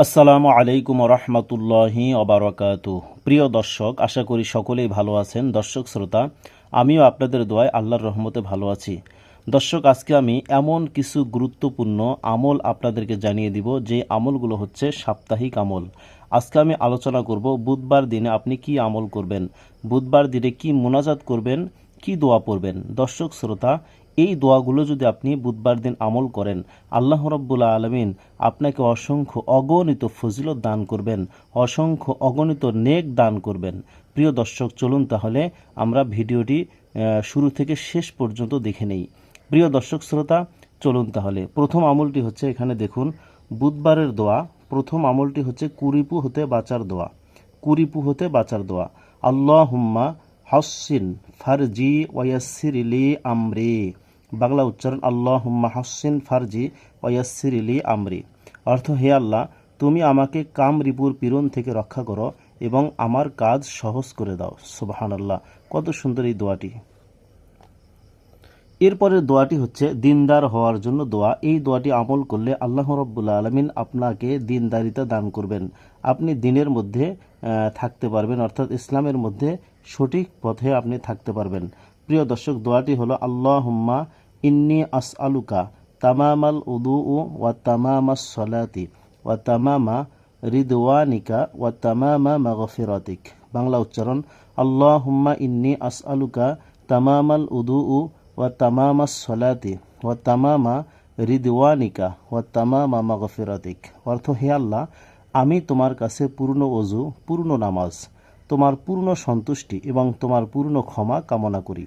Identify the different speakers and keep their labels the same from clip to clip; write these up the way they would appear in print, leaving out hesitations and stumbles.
Speaker 1: আসসালামু আলাইকুম রহমতুল্লাহি অবরাকাতু। প্রিয় দর্শক, আশা করি সকলেই ভালো আছেন। দর্শক শ্রোতা, আমিও আপনাদের দোয়ায় আল্লাহর রহমতে ভালো আছি। দর্শক, আজকে আমি এমন কিছু গুরুত্বপূর্ণ আমল আপনাদেরকে জানিয়ে দিব, যে আমলগুলো হচ্ছে সাপ্তাহিক আমল। আজকে আমি আলোচনা করব বুধবার দিনে আপনি কি আমল করবেন, বুধবার দিনে কি মোনাজাত করবেন, কি দোয়া পড়বেন। দর্শক শ্রোতা, এই দোয়াগুলো যদি আপনি বুধবার দিন আমল করেন, আল্লাহ রাব্বুল আলামিন আপনাকে অসংখ্য অগণিত ফজিলত দান করবেন, অসংখ্য অগণিত নেক দান করবেন। প্রিয় দর্শক, চলুন তাহলে আমরা ভিডিওটি শুরু থেকে শেষ পর্যন্ত দেখে নেই। প্রিয় দর্শক শ্রোতা, চলুন তাহলে। প্রথম আমলটি হচ্ছে, এখানে দেখুন, বুধবারের দোয়া। প্রথম আমলটি হচ্ছে কুরিপু হতে বাঁচার দোয়া। কুরিপু হতে বাঁচার দোয়া। আল্লাহুম্মা হাসসিন ফারজি ওয়ায়াসসিরলি আমরি। বাংলা উচ্চারণ, আল্লাহুম্মা হাসসিন ফারজি ওয়ায়াসসিরলি আমরি। অর্থ, হে আল্লাহ, তুমি আমাকে কামরিপুর পীড়ন থেকে রক্ষা করো এবং আমার কাজ সহজ করে দাও। সুবহানাল্লাহ, কত সুন্দর এই দোয়াটি। এরপরের দোয়াটি হচ্ছে দিনদার হওয়ার জন্য দোয়া। এই দোয়াটি আমল করলে আল্লাহ রাব্বুল আলামিন আপনাকে দিনদারিতা দান করবেন। আপনি দিনের মধ্যে থাকতে পারবেন, অর্থাৎ ইসলামের মধ্যে সঠিক পথে আপনি থাকতে পারবেন। প্রিয় দর্শক, দোয়াটি হলো আল্লাহুম্মা ইন্নি আসআলুকা তামামাল উদুউ ওয়া তামামাস সলাতি ওয়া তামামা রিদওয়ানিকা ওয়া তামামা মাগফিরাতিক। বাংলা উচ্চারণ, আল্লাহুম্মা ইন্নি আসআলুকা তামামাল উদুউ ওয়া তামামাস সলাতি ওয়া তামামা রিদওয়ানিকা ওয়া তামামা মাগফিরাতিক। অর্থ, হে আল্লাহ, আমি তোমার কাছে পূর্ণ ওযু, পূর্ণ নামাজ, তোমার পূর্ণ সন্তুষ্টি এবং তোমার পূর্ণ ক্ষমা কামনা করি।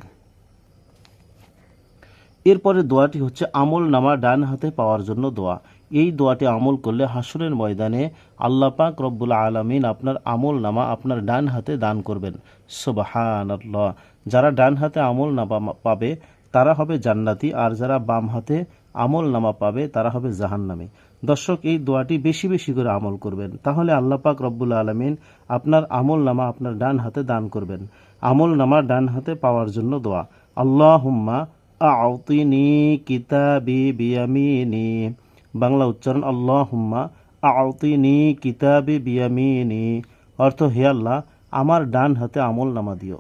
Speaker 1: এরপরে দোয়াটি হচ্ছে আমল নামা ডান হাতে পাওয়ার জন্য দোয়া। এই দোয়াটি আমল করলে হাসরের ময়দানে আল্লাহ পাক রব্বুল আলামিন আপনার আমল নামা আপনার ডান হাতে দান করবেন। সুবহানাল্লাহ। যারা ডান হাতে আমল নামা পাবে তারা হবে জান্নাতি, আর যারা বাম হাতে আমল নামা পাবে তারা হবে জাহান্নামী। দর্শক, এই দোয়াটি বেশি বেশি করে আমল করবেন, তাহলে আল্লাহ পাক রব্বুল আলামিন আপনার আমল নামা আপনার ডান হাতে দান করবেন। আমল নামা ডান হাতে পাওয়ার জন্য দোয়া। আল্লাহুম্মা আউতিনি কিতাবি বিয়ামিনি। বাংলা উচ্চারণ, আল্লাহুম্মা আউতিনি কিতাবি বিয়ামিনি। অর্থ, হে আল্লাহ, আমার ডান হাতে আমল নামা দিও।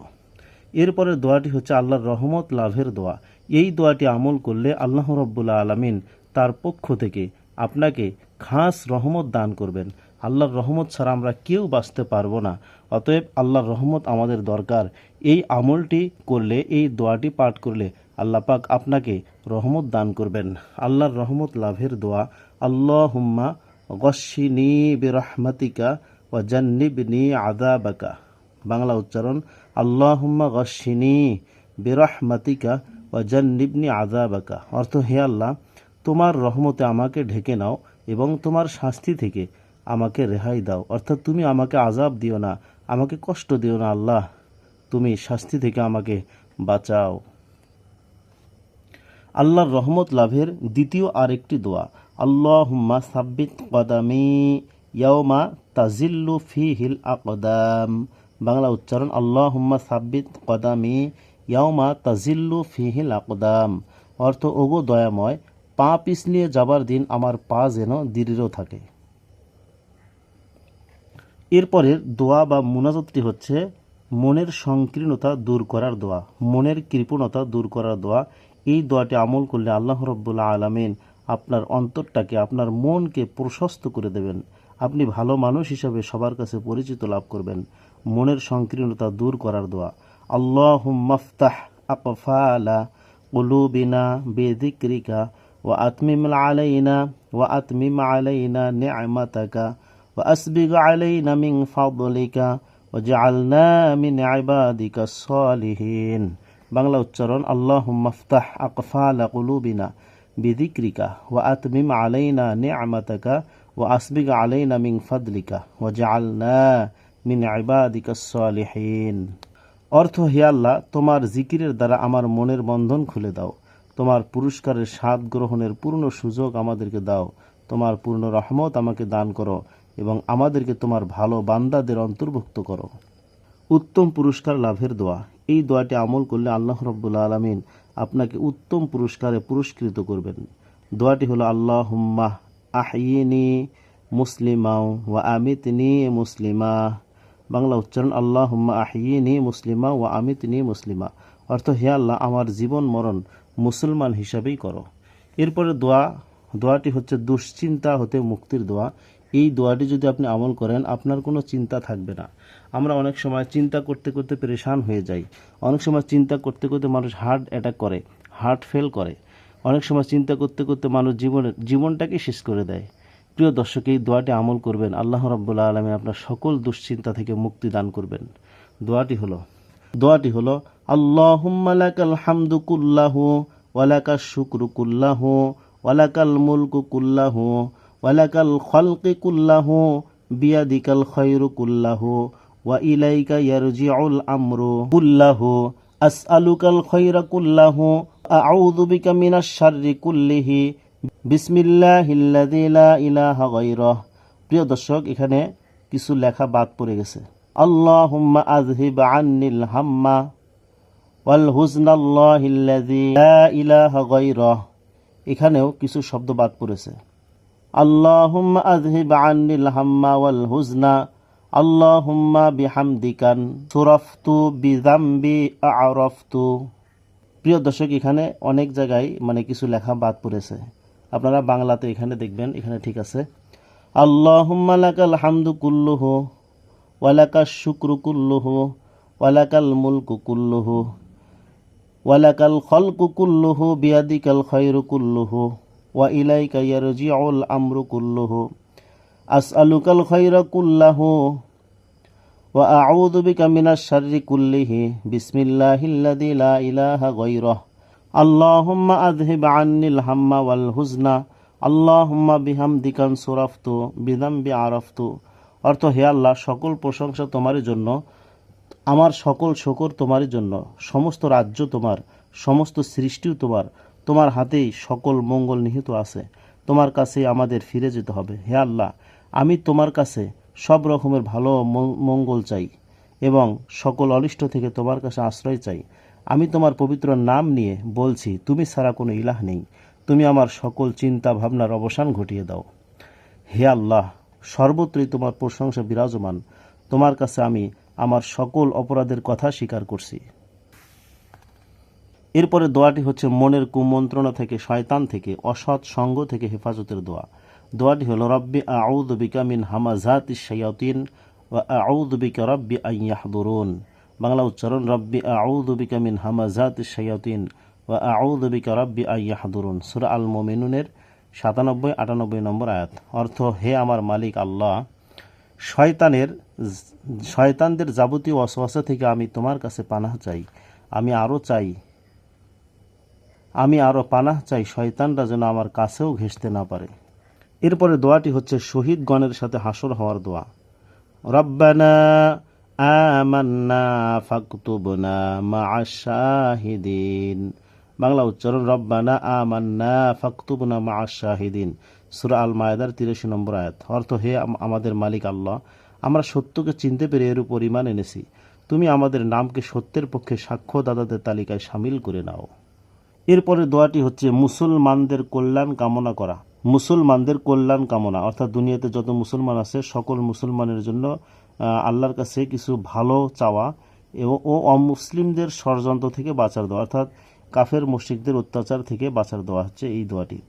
Speaker 1: এরপরের দোয়াটি হচ্ছে আল্লাহর রহমত লাভের দোয়া। এই দোয়াটি আমল করলে আল্লাহ রাব্বুল আলামিন তার পক্ষ থেকে আপনাকে খাস রহমত দান করবেন। আল্লাহর রহমত ছাড়া আমরা কেউ বাঁচতে পারবো না। অতএব আল্লাহর রহমত আমাদের দরকার। এই আমলটি করলে, এই দোয়াটি পাঠ করলে আল্লাহ পাক আপনাকে রহমত দান করবেন। আল্লাহর রহমত লাভের দোয়া। আল্লাহুম্মা গশ্শিনি বিরহমাতিকা ওয়া জান্নিবনি আযাবাকা। বাংলা উচ্চারণ, আল্লাহুম্মা গশ্শিনি বিরহমাতিকা ওয়া জান্নিবনি আযাবাকা। অর্থ, হে আল্লাহ, তোমার রহমতে আমাকে ঢেকে নাও এবং তোমার শাস্তি থেকে আমাকে রেহাই দাও। অর্থাৎ তুমি আমাকে আযাব দিও না, আমাকে কষ্ট দিও না আল্লাহ, তুমি শাস্তি থেকে আমাকে বাঁচাও। আল্লাহর রহমত লাভের দ্বিতীয় আরেকটি দোয়া। আল্লাহুম্মা সাব্বিত কদামি ইয়াওমা তাজিল্লু ফিহিল আকদাম। বাংলা উচ্চারণ, আল্লাহুম্মা সাব্বিত কদামি ইয়াওমা তাজিল্লু ফিহিল আকদাম। অর্থ, ওগো দয়াময়, পা পিছলিয়ে যাবার দিন আমার পা যেন দৃঢ় থাকে। এরপরের দোয়া বা মুনাজাতটি হচ্ছে মনের সংকীর্ণতা দূর করার দোয়া, মনের কৃপণতা দূর করার দোয়া। এই দোয়াটি আমল করলে আল্লাহ রাব্বুল আলামিন আপনার অন্তরটাকে, আপনার মনকে প্রশস্ত করে দেবেন। আপনি ভালো মানুষ হিসাবে সবার কাছে পরিচিত লাভ করবেন। মনের সংকীর্ণতা দূর করার দোয়া। আল্লাহুম্মা ফতাহ আকফালা কুলুবিনা বিযিকরিকা ওয়া আতমিম আলাইনা নি'মাতাকা ওয়া আসবিগ আলাইনা মিন ফাদলিকা ওয়াজআলনা মিন ইবাদিকাস সালিহিন। বাংলা উচ্চারণ, আল্লাহুম্মা ফতাহ আকফালা কুলুবিনা বিযিকরিকা ওয়া আতমিম আলাইনা নি'মাতাকা ওয়া আসবিগ আলাইনা মিন ফাদলিকা ওয়াজআলনা মিন ইবাদিকাস সালিহিন। অর্থ, হে আল্লাহ, তোমার জিকিরের দ্বারা আমার মনের বন্ধন খুলে দাও, তোমার পুরস্কারের স্বাদ গ্রহণের পূর্ণ সুযোগ আমাদেরকে দাও, তোমার পূর্ণ রহমত আমাকে দান করো এবং আমাদেরকে তোমার ভালো বান্দাদের অন্তর্ভুক্ত করো। উত্তম পুরস্কার লাভের দোয়া। এই দোয়াটি আমল করলে আল্লাহ রাব্বুল আলামিন আপনাকে উত্তম পুরস্কারে পুরস্কৃত করবেন। দোয়াটি হলো আল্লাহুম্মা আহয়িনি মুসলিমা ওয়া আমিতনি মুসলিমা। বাংলা উচ্চারণ আল্লাহুম্মা আহিয়িনি মুসলিমা ওয়া আমিতনি মুসলিমা। অর্থ হে আল্লাহ আমার জীবন মরণ মুসলমান হিসাবেই করো। এরপরে দোয়াটি হচ্ছে দুশ্চিন্তা হতে মুক্তির দোয়া। এই দোয়াটি যদি আপনি আমল করেন আপনার কোনো চিন্তা থাকবে না। আমরা অনেক সময় চিন্তা করতে করতে পেরেশান হয়ে যাই। অনেক সময় চিন্তা করতে করতে মানুষ হার্ট অ্যাটাক করে, হার্ট ফেল করে। অনেক সময় চিন্তা করতে করতে মানুষ জীবনটাকে শেষ করে দেয়। প্রিয় দর্শক, এই দোয়াটি আমল করবেন, আল্লাহ রাব্বুল আলামিন আপনার সকল দুশ্চিন্তা থেকে মুক্তি দান করবেন। দোয়াটি হলো আল্লাহুম্মা লাকাল হামদু কুল্লাহু ওয়া লাকাশ শুকরু কুল্লাহু ওয়া লাকাল মুলকু কুল্লাহু ওয়া লাকাল খালকু কুল্লাহু বিয়াদিকাল খায়রু কুল্লাহু ওয়া ইলাইকা ইয়ারজিউল আমরু কুল্লাহু আসআলুকাল খায়রা কুল্লাহু আউযু বিকা মিনাশ শাররি কুল্লিহি বিসমিল্লাহিল্লাযী লা ইলাহা গায়রুহু। প্রিয় দর্শক, এখানে কিছু লেখা বাদ পড়ে গেছে। আল্লাহুম্মা আযহিব আন্নিল হাম্মা ওয়াল হুজনাল্লাহিল্লাযী লা ইলাহা গায়রুহু। এখানেও কিছু শব্দ বাদ পড়েছে। আল্লাহুম্মা আযহিব আন্নিল হাম্মা ওয়াল হুজনা আল্লাহুম্মা বিহামদিকান সুরাফতু বিযামবি আ'রাফতু। প্রিয় দর্শক, এখানে অনেক জায়গায় কিছু লেখা বাদ পড়েছে। আপনারা বাংলাতে এখানে দেখবেন, এখানে ঠিক আছে। আল্লাহুম্মা লাকাল হামদু কুল্লুহু ওয়া লাকাশ শুকরু কুল্লুহু ওয়া লাকাল মুলকু কুল্লুহু ওয়া লাকাল খালকু কুল্লুহু বিয়াদিকাল খায়রু কুল্লুহু ওয়া ইলাইকা ইয়ারজিউল আমরু কুল্লুহু আসআলুকাল খায়রা কুল্লাহু ওয়া আউযু বিকা মিনাশ শাররি কুল্লিহি বিসমিল্লাহিল্লাযী লা ইলাহা গায়রুহু আল্লাহুম্মা আযহিব আন্নিল হাম্মা ওয়াল হুজনা আল্লাহুম্মা বিহামদিকা সুরাফতু বিযামবি আরাফতু। অর্থ হে আল্লাহ, সকল প্রশংসা তোমারই জন্য, আমার সকল শকর তোমারই জন্য, সমস্ত রাজ্য তোমার, সমস্ত সৃষ্টিও তোমার, তোমার হাতেই সকল মঙ্গল নিহিত আছে, তোমার কাছেই আমাদের ফিরে যেতে হবে। হে আল্লাহ, আমি তোমার কাছে সব রকমের ভালো মঙ্গল চাই এবং সকল অনিষ্ট থেকে তোমার কাছে আশ্রয় চাই। আমি তোমার পবিত্র নাম নিয়ে বলছি, তুমি ছাড়া কোনো ইলাহ নেই। তুমি আমার সকল চিন্তা ভাবনার অবসান ঘটিয়ে দাও। হে আল্লাহ, সর্বত্রই তোমার প্রশংসা বিরাজমান। তোমার কাছে আমি আমার সকল অপরাধের কথা স্বীকার করছি। এরপরে দোয়াটি হচ্ছে মনের কুমন্ত্রণা থেকে, শয়তান থেকে, অসৎ সঙ্গ থেকে হেফাজতের দোয়া। দোয়াটি হলো রব্বি আউযু বিকা মিন হামাযাতিশ শায়াতিন ওয়া আউযু বিকা রব্বি আন ইয়াহদুরুন। বাংলা উচ্চারণ রব্বি আউযু বিকা মিন হামাযাতিশ শায়াতিন ওয়া আউযু বিকা রব্বি আন ইয়াহদুরুন। সূরা আল মুমিনুনের ৯৭-৯৮ নম্বর আয়াত। অর্থ, হে আমার মালিক আল্লাহ, শয়তানদের যাবতীয় ওয়াসওয়াসা থেকে আমি তোমার কাছে পানাহ চাই। আমি আরো পানাহ চাই শয়তানরা যেন আমার কাছেও ঘেঁষতে না পারে। এরপরে দোয়াটি হচ্ছে শহীদগণের সাথে হাসর হওয়ার দোয়া। রব্বানা আমান্না ফাকতুবনা মা'আশ শাহিদিন। বাংলা উচ্চারণ রব্বানা আমান্না ফাকতুবনা মা'আশ শাহিদিন। সূরা আল মায়েদার ৮৩ নম্বর আয়াত। অর্থ, হে আমাদের মালিক আল্লাহ, আমরা সত্যকে চিনতে পেরে এর উপর ঈমান এনেছি। তুমি আমাদের নামকে সত্যের পক্ষে সাক্ষ্যদাতাদের তালিকায় শামিল করে নাও। এরপরে দোয়াটি হচ্ছে মুসলমানদের কল্যাণ কামনা করা। মুসলমানদের কল্যাণ কামনা অর্থাৎ দুনিয়াতে যত মুসলমান আছে সকল মুসলমানের জন্য আল্লাহর কাছে কিছু ভালো চাওয়া ও অমুসলিমদের ষড়যন্ত্র থেকে বাঁচার দোয়া, অর্থাৎ কাফের মুশরিকদের অত্যাচার থেকে বাঁচার দোয়া হচ্ছে এই দোয়াটি।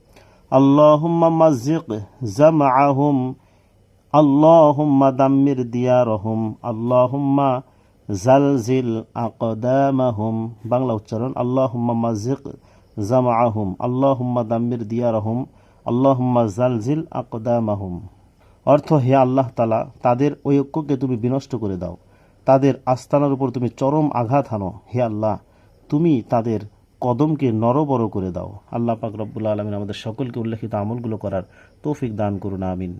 Speaker 1: আল্লাহুম্মা মাযিক জামআহুম আল্লাহুম্মা দাম্মির দিয়ারহুম আল্লাহুম্মা জালজিল আকদামাহুম। বাংলা উচ্চারণ আল্লাহুম্মা মাযিক জামআহুম আল্লাহুম্মা দাম্মির দিয়ারহুম আল্লাহুম্মা জালজিল আকদামাহুম। অর্থ, হে আল্লাহ তাআলা, তাদের ঐক্যকে তুমি বিনষ্ট করে দাও, তাদের আস্তানার উপর তুমি চরম আঘাত হানো। হে আল্লাহ, তুমি তাদের কদমকে নরবর করে দাও। আল্লাহ পাক রব্বুল আলামিন আমাদের সকলকে উল্লেখিত আমলগুলো করার তৌফিক দান করুন, আমিন।